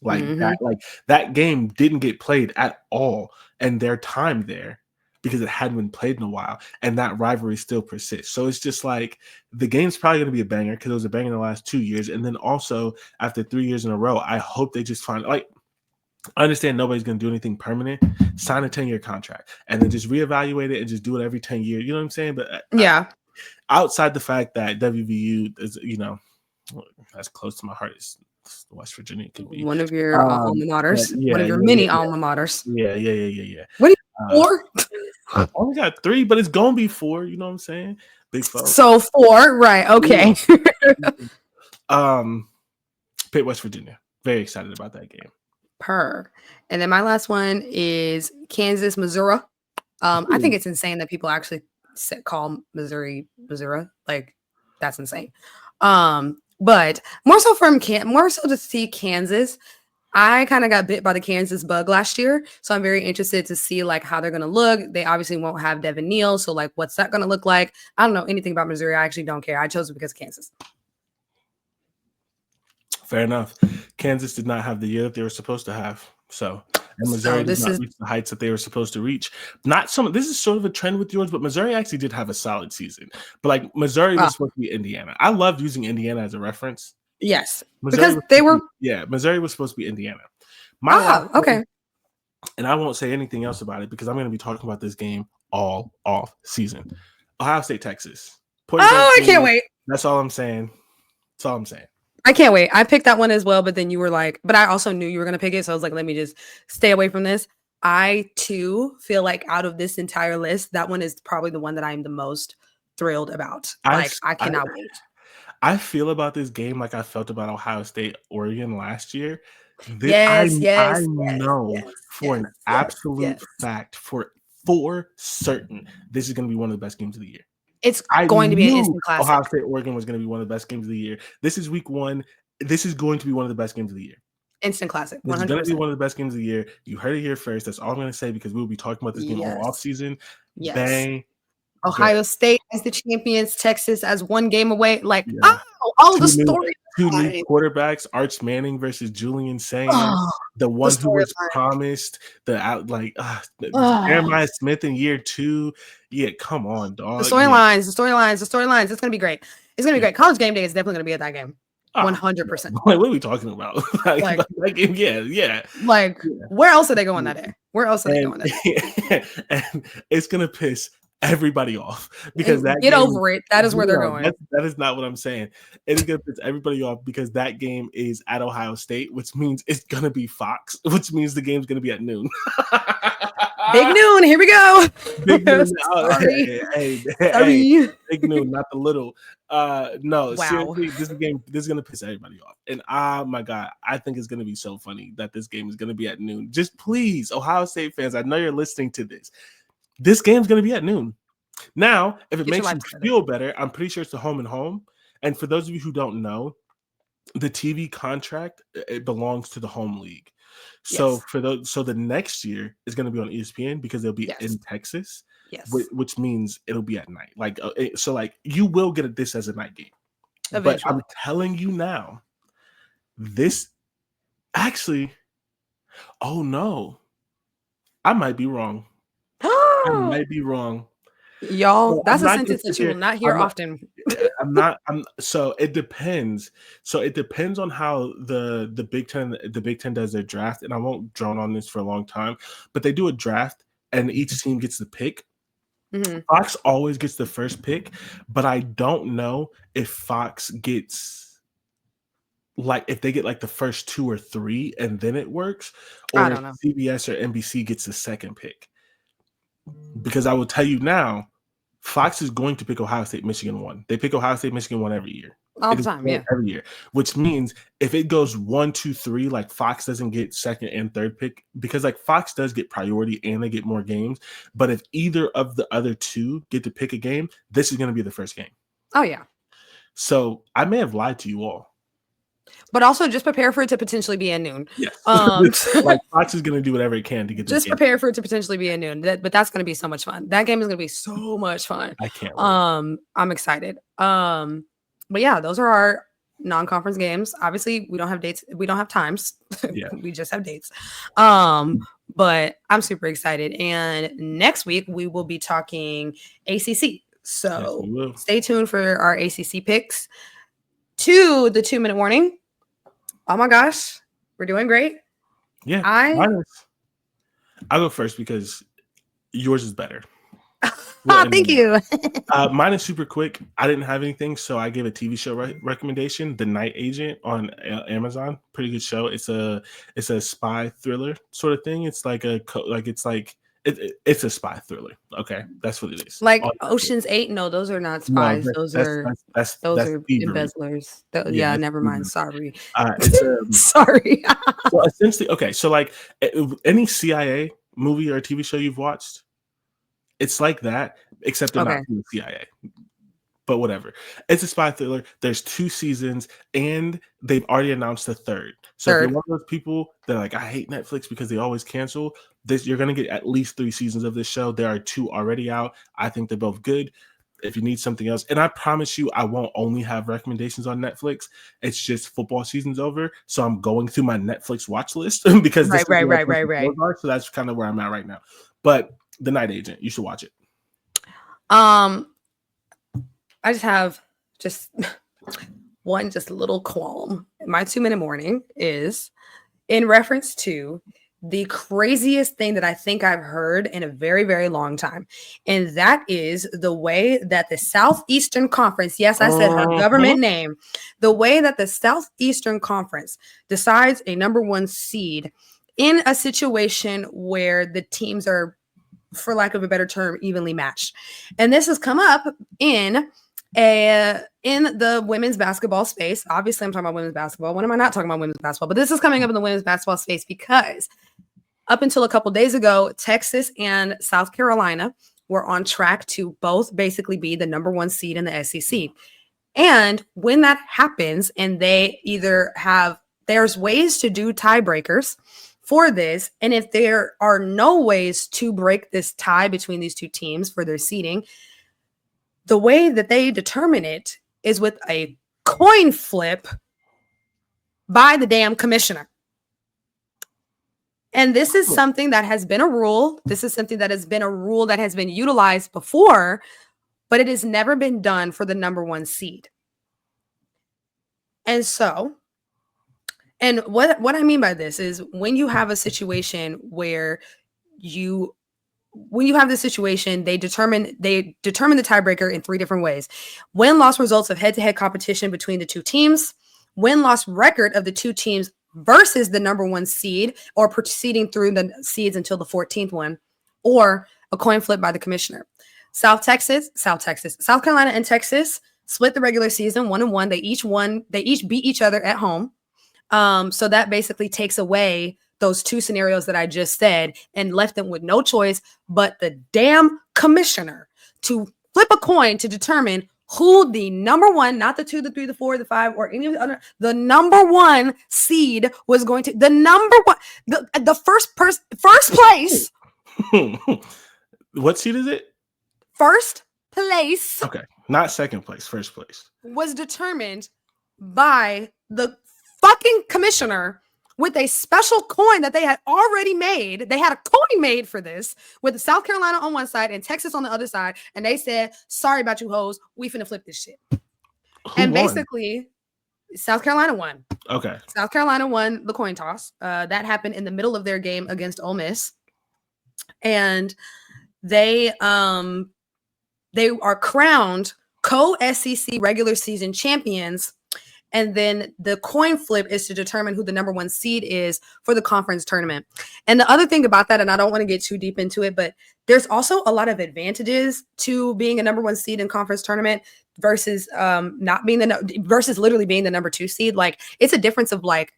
That game didn't get played at all, and their time there because it hadn't been played in a while, and that rivalry still persists. So it's just like the game's probably going to be a banger because it was a banger in the last 2 years, and then also after 3 years in a row, I hope they just find I understand nobody's going to do anything permanent. Sign a 10-year contract and then just reevaluate it and just do it every 10 years. You know what I'm saying? But outside the fact that WVU is, that's close to my heart is West Virginia could be one of your alma maters, one of your mini alma maters. Yeah. What are you 4? I only got 3, but it's gonna be 4. You know what I'm saying? Big 4. So 4, right? Okay. Pitt, West Virginia. Very excited about that game. And then my last one is Kansas, Missouri. I think it's insane that people actually call Missouri. Like, that's insane. But more so to see Kansas. I kind of got bit by the Kansas bug last year, so I'm very interested to see like how they're going to look. They obviously won't have Devin Neal, so like what's that going to look like? I don't know anything about Missouri. I actually don't care. I chose it because of Kansas. Fair enough. Kansas did not have the year that they were supposed to have. So, and Missouri did not reach the heights that they were supposed to reach. This is sort of a trend with yours, but Missouri actually did have a solid season. But like Missouri was supposed to be Indiana. I loved using Indiana as a reference. Yes, because they were. Missouri was supposed to be Indiana. Okay. And I won't say anything else about it because I'm going to be talking about this game all off season. Ohio State, Texas. I can't wait. That's all I'm saying. That's all I'm saying. I can't wait. I picked that one as well, but then you were like, but I also knew you were going to pick it. So I was like, let me just stay away from this. I too feel like out of this entire list, that one is probably the one that I'm the most thrilled about. I cannot wait. I feel about this game like I felt about Ohio State, Oregon last year. I know for an absolute fact, for certain, this is going to be one of the best games of the year. It's going to be an instant classic. Ohio State, Oregon was going to be one of the best games of the year. This is week 1. This is going to be one of the best games of the year. Instant classic. 100%. This is going to be one of the best games of the year. You heard it here first. That's all I'm going to say because we'll be talking about this game all off season. Yes. Bang. Ohio State as the champions, Texas as one game away. Like, all the stories. Two new quarterbacks, Arch Manning versus Julian Sains, the one who was promised, Jeremiah Smith in year 2. Yeah, come on, dog. The storylines. It's gonna be great. It's gonna be great. College game day is definitely gonna be at that game. 100%. Like, what are we talking about? Yeah. Like, where else are they going that day? And it's gonna piss everybody off because over it. That is where they're going. That is not what I'm saying. It is gonna piss everybody off because that game is at Ohio State, which means it's gonna be Fox, which means the game's gonna be at noon. Big noon. Here we go. Big noon. Sorry. Big noon, not the little. No, seriously, this is gonna piss everybody off. And my God, I think it's gonna be so funny that this game is gonna be at noon. Just please, Ohio State fans, I know you're listening to this. This game's going to be at noon. Now, if it makes you feel better, I'm pretty sure it's a home and home. And for those of you who don't know, the TV contract, it belongs to the home league. So the next year is going to be on ESPN because they'll be in Texas, which means it'll be at night. Like, so like you will get this as a night game. Eventually. But I'm telling you now, this actually, oh no, I might be wrong. I might be wrong. Y'all, that's a sentence that you will not hear often. So it depends. So it depends on how the Big Ten does their draft. And I won't drone on this for a long time, but they do a draft and each team gets the pick. Mm-hmm. Fox always gets the first pick, but I don't know if Fox gets if they get like the first 2 or 3 and then it works, or if CBS or NBC gets the second pick. Because I will tell you now, Fox is going to pick Ohio State, Michigan 1. They pick Ohio State, Michigan 1 every year. All the time, every year. Which means if it goes 1, 2, 3, like Fox doesn't get second and third pick, because like Fox does get priority and they get more games. But if either of the other 2 get to pick a game, this is going to be the first game. Oh yeah. So I may have lied to you all. But also just prepare for it to potentially be at noon. Yes. Like Fox is going to do whatever it can to get just prepare for it to potentially be at noon. But that's going to be so much fun. That game is going to be so much fun. I can't wait. I'm excited. But yeah, those are our non-conference games. Obviously, we don't have dates. We don't have times. Yeah. We just have dates. But I'm super excited. And next week we will be talking ACC. So stay tuned for our ACC picks. To the 2-minute warning. Oh my gosh, we're doing great. Yeah, I'll go first because yours is better. Thank you. Mine is super quick. I didn't have anything, so I gave a TV show recommendation, The Night Agent on Amazon. Pretty good show. It's a spy thriller sort of thing. It's like It's a spy thriller. Okay, that's what it is. Like Ocean's 8? No, those are not spies. No, Those are thievery. embezzlers. Yeah, Never mind. Sorry. it's Sorry. so essentially, okay. So like any CIA movie or TV show you've watched, it's like that, except they're not from the CIA. But whatever. It's a spy thriller. There's 2 seasons, and they've already announced a third. So if you're one of those people that are like, I hate Netflix because they always cancel, you're going to get at least 3 seasons of this show. There are 2 already out. I think they're both good. If you need something else, and I promise you, I won't only have recommendations on Netflix. It's just football season's over, so I'm going through my Netflix watch list because right. So that's kind of where I'm at right now. But The Night Agent, you should watch it. I just have one little qualm. My 2-minute warning is in reference to the craziest thing that I think I've heard in a very, very long time. And that is the way that the Southeastern Conference, yes, I said her government name, the way that the Southeastern Conference decides a number 1 seed in a situation where the teams are, for lack of a better term, evenly matched. And this has come up in the women's basketball space. Obviously, I'm talking about women's basketball. When am I not talking about women's basketball? But this is coming up in the women's basketball space because up until a couple days ago, Texas and South Carolina were on track to both basically be the number 1 seed in the SEC. And when that happens, and they either there's ways to do tiebreakers for this. And if there are no ways to break this tie between these 2 teams for their seeding, the way that they determine it is with a coin flip by the damn commissioner. And this is something that has been a rule. This is something that has been a rule that has been utilized before, but it has never been done for the number 1 seed. And so, and what I mean by this is when you have a situation where when you have this situation, they determine the tiebreaker in 3 different ways. Win-loss results of head-to-head competition between the 2 teams, win-loss record of the 2 teams versus the number 1 seed, or proceeding through the seeds until the 14th one, or a coin flip by the commissioner. South Carolina and Texas split the regular season 1-1. They each beat each other at home. So that basically takes away those 2 scenarios that I just said and left them with no choice but the damn commissioner to flip a coin to determine who the number 1, not the 2, the 3, the 4, the 5, or any of the other, the number 1 seed was going to, the number 1, the first place. What seed is it? First place. Okay. Not second place, first place. Was determined by the fucking commissioner with a special coin that they had already made. They had a coin made for this with South Carolina on one side and Texas on the other side. And they said, sorry about you hoes. We finna flip this shit. Who won? Basically, South Carolina won. Okay. South Carolina won the coin toss. That happened in the middle of their game against Ole Miss. And they are crowned co-SEC regular season champions. And then the coin flip is to determine who the number 1 seed is for the conference tournament. And the other thing about that, and I don't want to get too deep into it, but there's also a lot of advantages to being a number 1 seed in conference tournament versus not being versus literally being the number 2 seed. Like, it's a difference of like,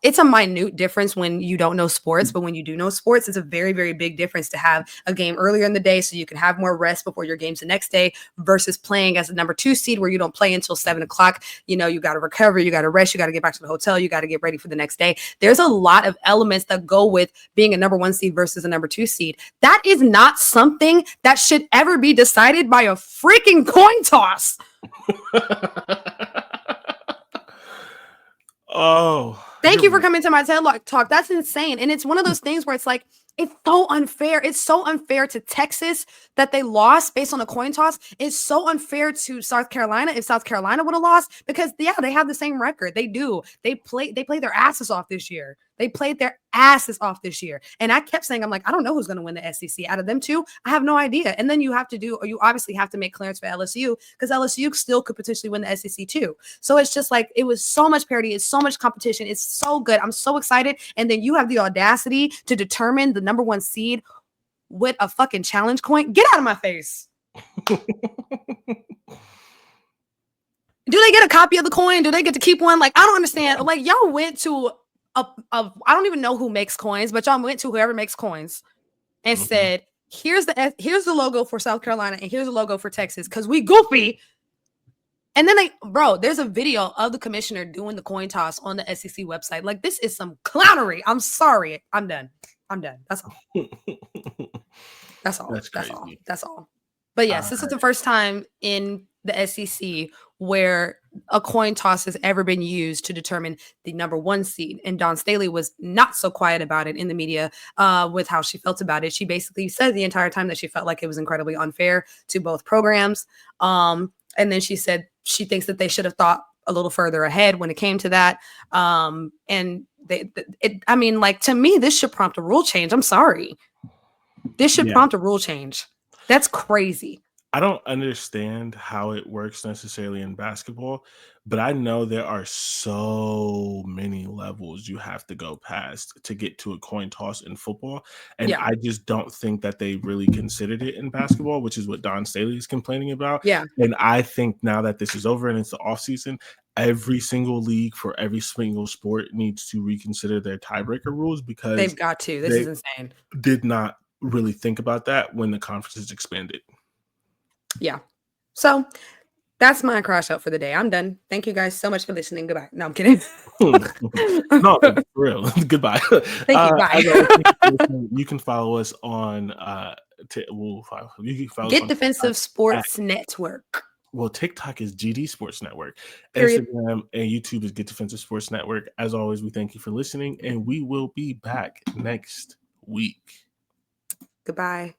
it's a minute difference when you don't know sports, but when you do know sports, it's a very, very big difference to have a game earlier in the day so you can have more rest before your games the next day versus playing as a number 2 seed where you don't play until 7:00. You know, you got to recover, you got to rest, you got to get back to the hotel, you got to get ready for the next day. There's a lot of elements that go with being a number 1 seed versus a number 2 seed. That is not something that should ever be decided by a freaking coin toss. Oh. Thank you for coming to my TED Talk. That's insane. And it's one of those things where it's like, it's so unfair. It's so unfair to Texas that they lost based on a coin toss. It's so unfair to South Carolina if South Carolina would have lost because, yeah, they have the same record. They do. They played their asses off this year. They played their asses off this year. And I kept saying, I'm like, I don't know who's going to win the SEC. Out of them 2, I have no idea. And then you obviously have to make clearance for LSU because LSU still could potentially win the SEC too. So it's just like, it was so much parity. It's so much competition. It's so good. I'm so excited. And then you have the audacity to determine the number 1 seed with a fucking challenge coin. Get out of my face. Do they get a copy of the coin? Do they get to keep one? Like, I don't understand. Like, y'all went to I don't even know who makes coins, but y'all went to whoever makes coins and said, here's the logo for South Carolina and here's the logo for Texas because we goofy. And then there's a video of the commissioner doing the coin toss on the SEC website. Like, this is some clownery. I'm sorry. I'm done. That's all. That's all. That's all. But yes, this is the first time in the SEC where a coin toss has ever been used to determine the number 1 seed. And Dawn Staley was not so quiet about it in the media with how she felt about it. She basically said the entire time that she felt like it was incredibly unfair to both programs. And then she said she thinks that they should have thought a little further ahead when it came to that. And to me, this should prompt a rule change. I'm sorry. This should prompt a rule change. That's crazy. I don't understand how it works necessarily in basketball, but I know there are so many levels you have to go past to get to a coin toss in football. And I just don't think that they really considered it in basketball, which is what Dawn Staley is complaining about. Yeah. And I think now that this is over and it's the offseason, every single league for every single sport needs to reconsider their tiebreaker rules because they've got to. This is insane. Did not really think about that when the conferences expanded. Yeah. So that's my crash out for the day. I'm done. Thank you guys so much for listening. Goodbye. No, I'm kidding. No, for real. Goodbye. Thank you. Bye. You can follow us on Get Defensive Sports Network. Well, TikTok is GD Sports Network. Period. Instagram and YouTube is Get Defensive Sports Network. As always, we thank you for listening, and we will be back next week. Goodbye.